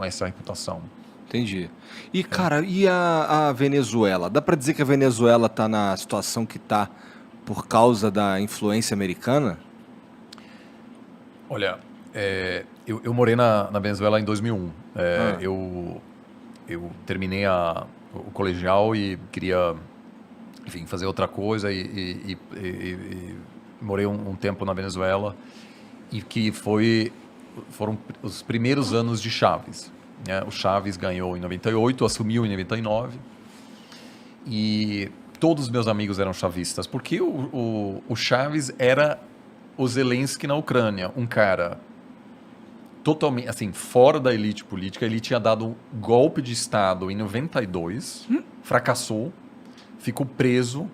com essa reputação. Entendi. E, cara, e a Venezuela? Dá para dizer que a Venezuela está na situação que está por causa da influência americana? Olha, eu morei na Venezuela em 2001. Eu terminei o colegial e queria, enfim, fazer outra coisa e morei um tempo na Venezuela e que foram os primeiros anos de Chávez. Né? O Chávez ganhou em 98, assumiu em 99 e todos os meus amigos eram chavistas, porque o Chávez era o Zelensky na Ucrânia, um cara totalmente, assim, fora da elite política. Ele tinha dado um golpe de Estado em 92, fracassou, ficou preso.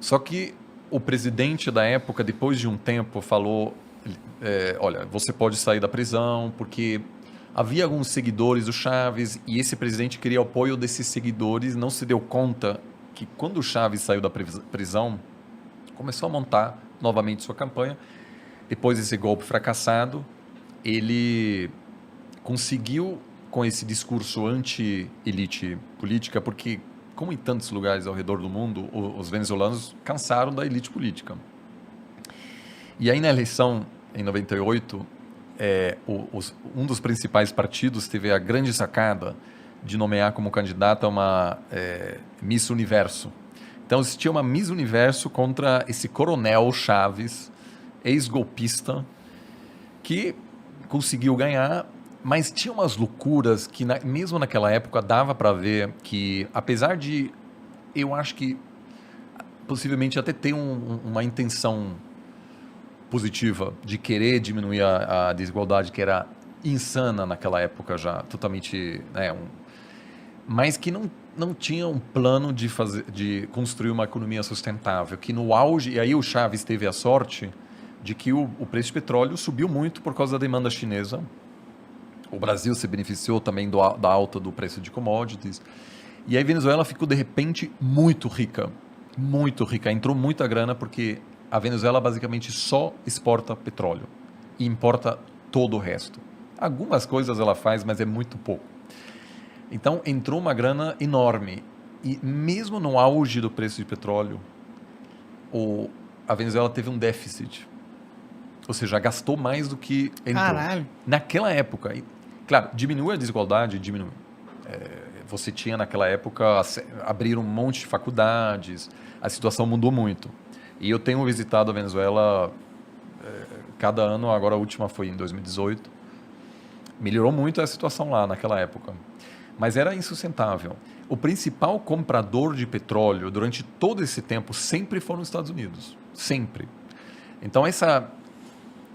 Só que o presidente da época, depois de um tempo, falou, olha, você pode sair da prisão, porque havia alguns seguidores do Chávez e esse presidente queria o apoio desses seguidores, não se deu conta que quando o Chávez saiu da prisão, começou a montar novamente sua campanha. Depois desse golpe fracassado, ele conseguiu, com esse discurso anti-elite política, porque, como em tantos lugares ao redor do mundo, os venezuelanos cansaram da elite política. E aí, na eleição, em 98, um dos principais partidos teve a grande sacada de nomear como candidata uma Miss Universo. Então, existia uma Miss Universo contra esse coronel Chávez, ex-golpista, que conseguiu ganhar, mas tinha umas loucuras que, mesmo naquela época, dava para ver que, apesar de, eu acho que, possivelmente até ter uma intenção positiva de querer diminuir a desigualdade, que era insana naquela época já, totalmente, né, mas que não tinha um plano de construir uma economia sustentável, que no auge, e aí o Chávez teve a sorte de que o preço de petróleo subiu muito por causa da demanda chinesa. O Brasil se beneficiou também da alta do preço de commodities. E aí a Venezuela ficou, de repente, muito rica. Muito rica. Entrou muita grana porque a Venezuela basicamente só exporta petróleo e importa todo o resto. Algumas coisas ela faz, mas é muito pouco. Então, entrou uma grana enorme. E mesmo no auge do preço de petróleo, a Venezuela teve um déficit. Ou seja, gastou mais do que entrou. Caralho. Naquela época. E, claro, diminui a desigualdade, diminui. Você tinha, naquela época, abrir um monte de faculdades, a situação mudou muito. E eu tenho visitado a Venezuela cada ano, agora a última foi em 2018. Melhorou muito a situação lá, naquela época. Mas era insustentável. O principal comprador de petróleo, durante todo esse tempo, sempre foram os Estados Unidos. Sempre. Então,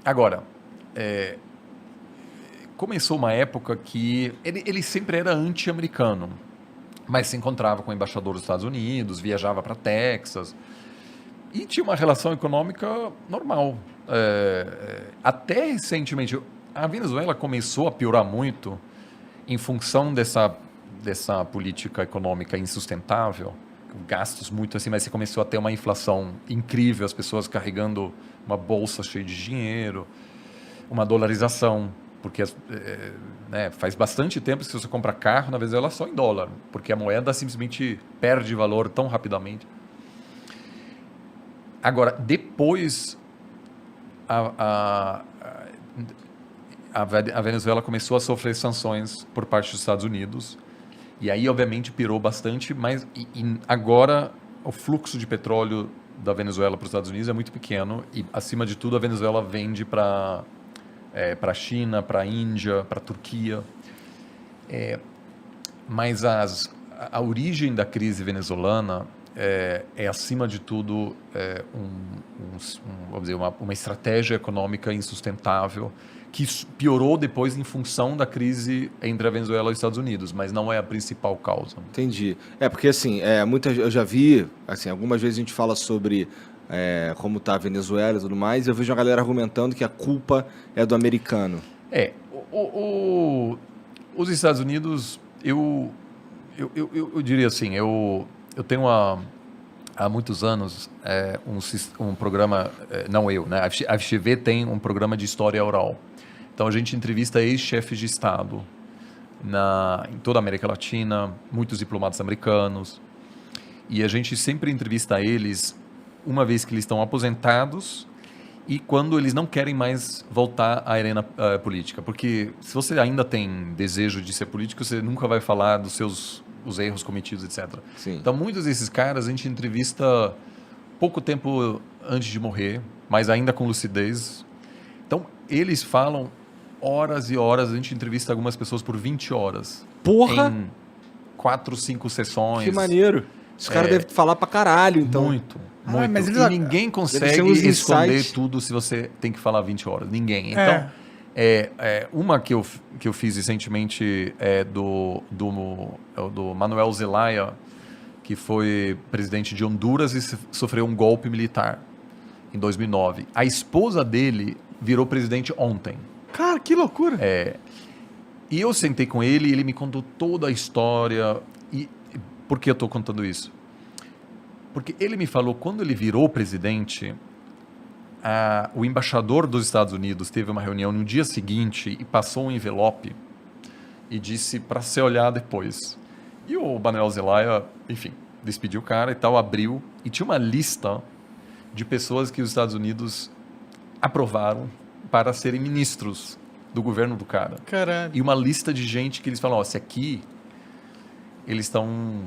Agora, começou uma época que ele sempre era anti-americano, mas se encontrava com o embaixador dos Estados Unidos, viajava para Texas e tinha uma relação econômica normal. Até recentemente, a Venezuela começou a piorar muito em função dessa política econômica insustentável, com gastos muito assim, mas você começou a ter uma inflação incrível, as pessoas carregando uma bolsa cheia de dinheiro, uma dolarização, porque faz bastante tempo que se você compra carro na Venezuela só em dólar, porque a moeda simplesmente perde valor tão rapidamente. Agora, depois a Venezuela começou a sofrer sanções por parte dos Estados Unidos, e aí obviamente pirou bastante, mas agora o fluxo de petróleo da Venezuela para os Estados Unidos é muito pequeno e, acima de tudo, a Venezuela vende para a China, para a Índia, para a Turquia. Mas a origem da crise venezuelana acima de tudo, vamos dizer, uma estratégia econômica insustentável que piorou depois em função da crise entre a Venezuela e os Estados Unidos, mas não é a principal causa. Entendi. Porque assim, eu já vi, assim, algumas vezes a gente fala sobre como está a Venezuela e tudo mais, e eu vejo uma galera argumentando que a culpa é do americano. Os Estados Unidos, eu diria assim, eu tenho há muitos anos um programa, não eu, né? A FGV tem um programa de história oral. Então a gente entrevista ex-chefes de Estado em toda a América Latina, muitos diplomatas americanos. E a gente sempre entrevista eles uma vez que eles estão aposentados e quando eles não querem mais voltar à arena política. Porque se você ainda tem desejo de ser político, você nunca vai falar dos os erros cometidos, etc. Sim. Então, muitos desses caras a gente entrevista pouco tempo antes de morrer, mas ainda com lucidez. Então, eles falam horas e horas, a gente entrevista algumas pessoas por 20 horas. Porra! Em 4, 5 sessões. Que maneiro. Os caras devem falar pra caralho, então. Muito, muito. mas eles E ninguém consegue uns esconder insights. tudo se você tem que falar 20 horas. Ninguém. Então, uma que eu fiz recentemente é do Manuel Zelaya, que foi presidente de Honduras e sofreu um golpe militar em 2009. A esposa dele virou presidente ontem. Cara, que loucura. E eu sentei com ele e ele me contou toda a história. E por que eu estou contando isso? Porque ele me falou, quando ele virou presidente, o embaixador dos Estados Unidos teve uma reunião no dia seguinte e passou um envelope e disse para ser olhar depois. E o Manuel Zelaya, enfim, despediu o cara e tal, abriu e tinha uma lista de pessoas que os Estados Unidos aprovaram para serem ministros do governo do cara. Caralho. E uma lista de gente que eles falam, se aqui eles estão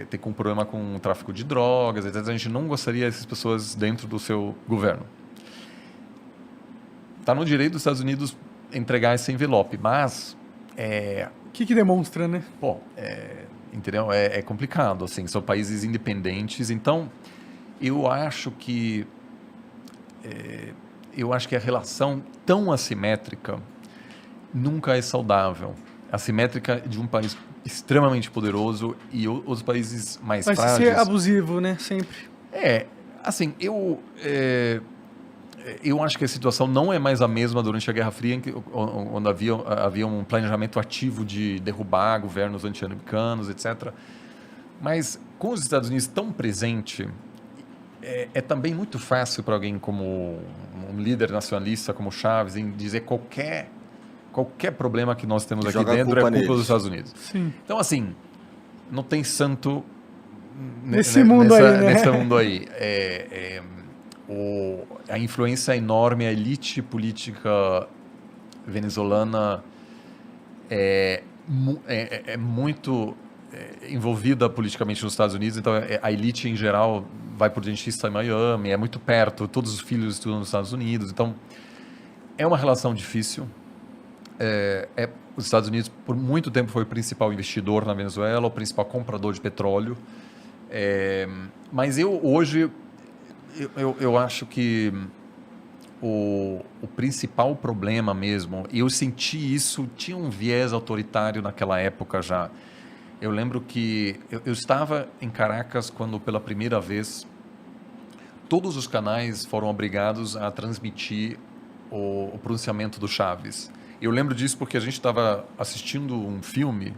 tem um problema com o tráfico de drogas, etc. A gente não gostaria dessas pessoas dentro do seu governo. Está no direito dos Estados Unidos entregar esse envelope, mas O que demonstra, né? entendeu? É complicado, assim, são países independentes, então eu acho que a relação tão assimétrica nunca é saudável. Assimétrica de um país extremamente poderoso e os países mais Vai frágeis. ser abusivo, né? Sempre. Assim, eu acho que a situação não é mais a mesma durante a Guerra Fria, onde havia um planejamento ativo de derrubar governos anti-americanos, etc. Mas com os Estados Unidos tão presente, é também muito fácil para alguém como um líder nacionalista como Chaves em dizer qualquer problema que nós temos aqui Joga a dentro culpa é culpa neles. dos Estados Unidos. Sim. Então, assim, não tem santo Nesse mundo aí, né? nesse mundo aí. A influência enorme, a elite política venezuelana é muito envolvida politicamente nos Estados Unidos, então a elite em geral vai por dentista em Miami, é muito perto, todos os filhos estudam nos Estados Unidos, então é uma relação difícil. Os Estados Unidos por muito tempo foi o principal investidor na Venezuela, o principal comprador de petróleo, mas hoje eu acho que o principal problema mesmo, e eu senti isso, tinha um viés autoritário naquela época já. Eu lembro que eu estava em Caracas quando pela primeira vez todos os canais foram obrigados a transmitir o pronunciamento do Chaves. Eu lembro disso porque a gente estava assistindo um filme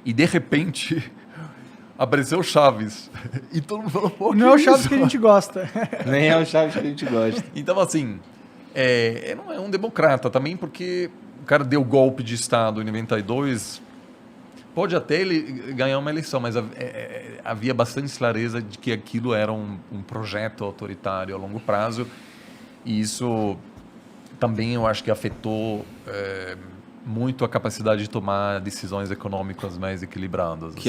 e de repente apareceu o Chaves e todo mundo falou, pô, Não é o Chaves isso? que a gente gosta. Nem é o Chaves que a gente gosta. Então, assim, não é um democrata também, porque o cara deu golpe de Estado em 92, pode até ele ganhar uma eleição, mas havia bastante clareza de que aquilo era um projeto autoritário a longo prazo, e isso também eu acho que afetou muito a capacidade de tomar decisões econômicas mais equilibradas.